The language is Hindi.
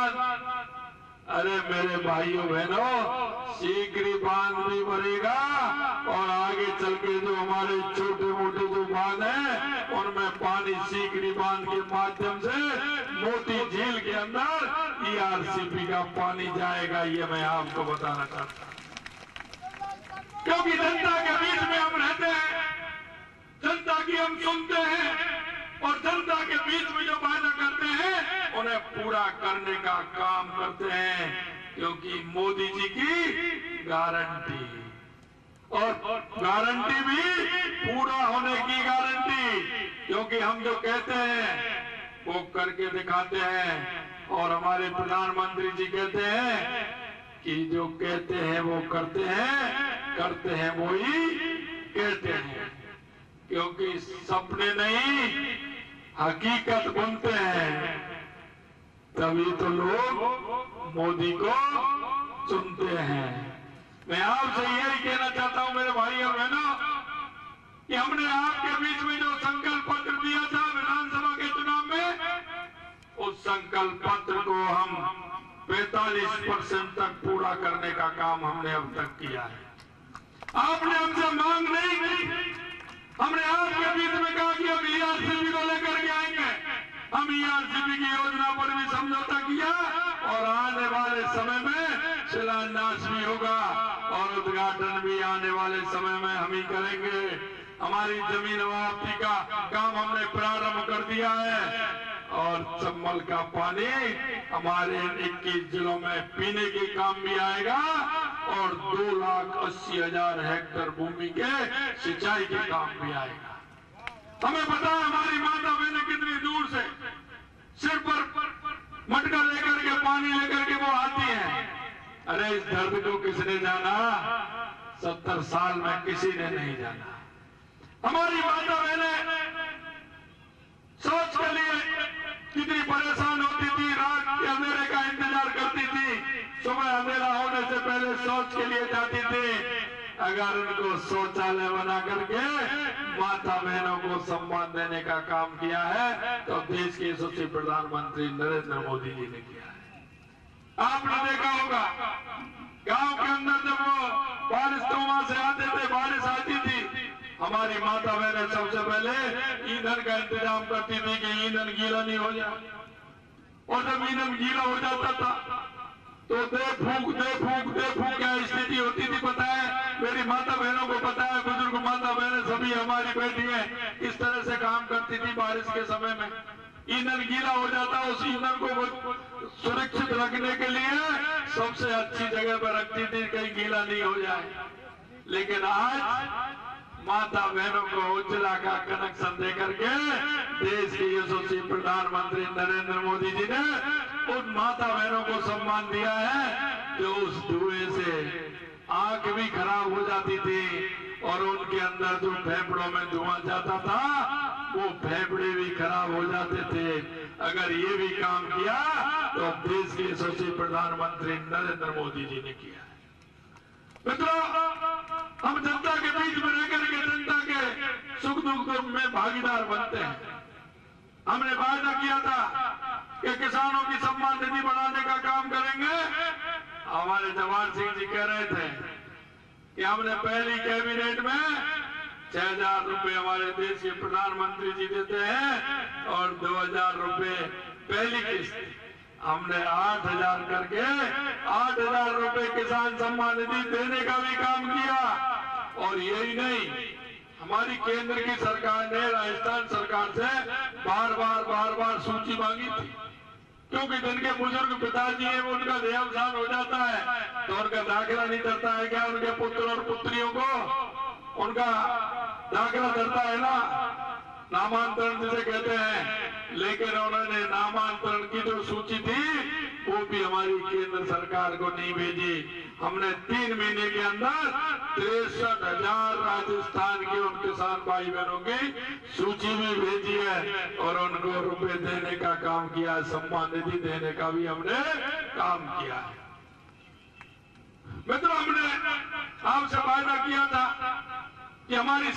अरे मेरे भाइयों बहनों, सीकरी बांध भी बनेगा और आगे चल के जो हमारे छोटे मोटे जो बांध हैं उनमें पानी सीकरी बांध के माध्यम से मोती झील के अंदर ERCP का पानी जाएगा। ये मैं आपको बताना चाहता हूं, क्योंकि जनता के बीच में हम रहते हैं, जनता की हम सुनते हैं और जनता के बीच में जो वादा करते हैं उन्हें पूरा करने का काम करते हैं, क्योंकि मोदी जी की गारंटी, और गारंटी भी पूरा होने की गारंटी, क्योंकि हम जो कहते हैं वो करके दिखाते हैं। और हमारे प्रधानमंत्री जी कहते हैं कि जो कहते हैं वो करते हैं वो ही कहते हैं, क्योंकि सपने नहीं हकीकत बुनते हैं, तभी तो लोग मोदी को चुनते हैं। मैं आपसे यही कहना चाहता हूं मेरे भाई और बहनों कि हमने आपके बीच में जो संकल्प पत्र दिया था विधानसभा के चुनाव में, उस संकल्प पत्र को हम 45% तक पूरा करने का काम हमने अब तक किया है। आपने हमसे मांग नहीं की, हमने आपके बीच में कहा कि हम ERCP को लेकर के आएंगे। हम ERCP की योजना पर भी समझौता किया और आने वाले समय में शिलान्यास भी होगा और उद्घाटन भी आने वाले समय में हम ही करेंगे। हमारी जमीन वापसी का काम हमने प्रारंभ कर दिया है और चंबल का पानी हमारे 21 जिलों में पीने के काम भी आएगा और 2,80,000 हेक्टेयर भूमि के सिंचाई के काम भी आएगा। हमें पता है हमारी माता बहनें कितनी दूर से सिर पर मटका लेकर के पानी लेकर के वो आती हैं। अरे इस दर्द को किसने जाना? 70 साल में किसी ने नहीं जाना। हमारी माता बहनें शौच के लिए कितनी परेशान होती थी, रात के अंधेरे का इंतजार करती थी, सुबह अंधेरा होने से पहले शौच के लिए जाती थी। अगर उनको शौचालय बना करके माता बहनों को सम्मान देने का काम किया है तो देश के यशस्वी प्रधानमंत्री नरेंद्र मोदी जी ने किया है। आपने देखा होगा गांव के अंदर जब वो बारिश तो वहां से आते थे, बारिश आती थी, हमारी माता बहनें सबसे पहले ईंधन का इंतजाम करती थी कि ईंधन गीला नहीं हो जाए, और जब ईंधन गीला हो जाता था तो दे फूक क्या स्थिति होती थी पता है? मेरी माता बहनों को पता है, बुजुर्ग माता बहनें सभी हमारी बैठी हैं, किस तरह से काम करती थी बारिश के समय में। ईंधन गीला हो जाता, उस ईंधन को सुरक्षित रखने के लिए सबसे अच्छी जगह पर रखती थी कहीं गीला नहीं हो जाए। लेकिन आज माता बहनों को उज्ज्वला का कनेक्शन देकर के देश के यशस्वी प्रधानमंत्री नरेंद्र मोदी जी ने उन माता बहनों को सम्मान दिया है जो उस धुएं से आंख भी खराब हो जाती थी और उनके अंदर जो फेफड़ों में धुआं जाता था वो फेफड़े भी खराब हो जाते थे। अगर ये भी काम किया तो देश के यशस्वी प्रधानमंत्री नरेंद्र मोदी जी ने किया। मित्रों, हम जनता के बीच में रहकर के जनता के सुख दुख में भागीदार बनते हैं। हमने वादा किया था कि किसानों की सम्मान निधि बढ़ाने का काम करेंगे। हमारे जवाहर सिंह जी कह रहे थे कि हमने पहली कैबिनेट में 6,000 रुपए हमारे देश के प्रधानमंत्री जी देते हैं और 2,000 रुपए पहली किस्त, हमने 8,000 करके 8,000 रुपए किसान सम्मान निधि देने का भी काम किया। और यही नहीं, हमारी केंद्र की सरकार ने राजस्थान सरकार से बार बार सूची मांगी थी, क्योंकि जिनके बुजुर्ग पिताजी हैं उनका देहावसान हो जाता है तो उनका दाखिला नहीं करता है क्या? उनके पुत्र और पुत्रियों को उनका दाखिला करता है ना, नामांतरण जिसे कहते हैं। लेकिन उन्होंने नामांतरण की जो सूची थी वो भी हमारी केंद्र सरकार को नहीं भेजी। हमने 3 महीने के अंदर 63,000 राजस्थान के उन किसान भाई बहनों की सूची भी भेजी है और उनको रुपए देने का काम किया, सम्मान निधि देने का भी हमने काम किया है। मित्रों, हमने आपसे वादा किया था कि हमारी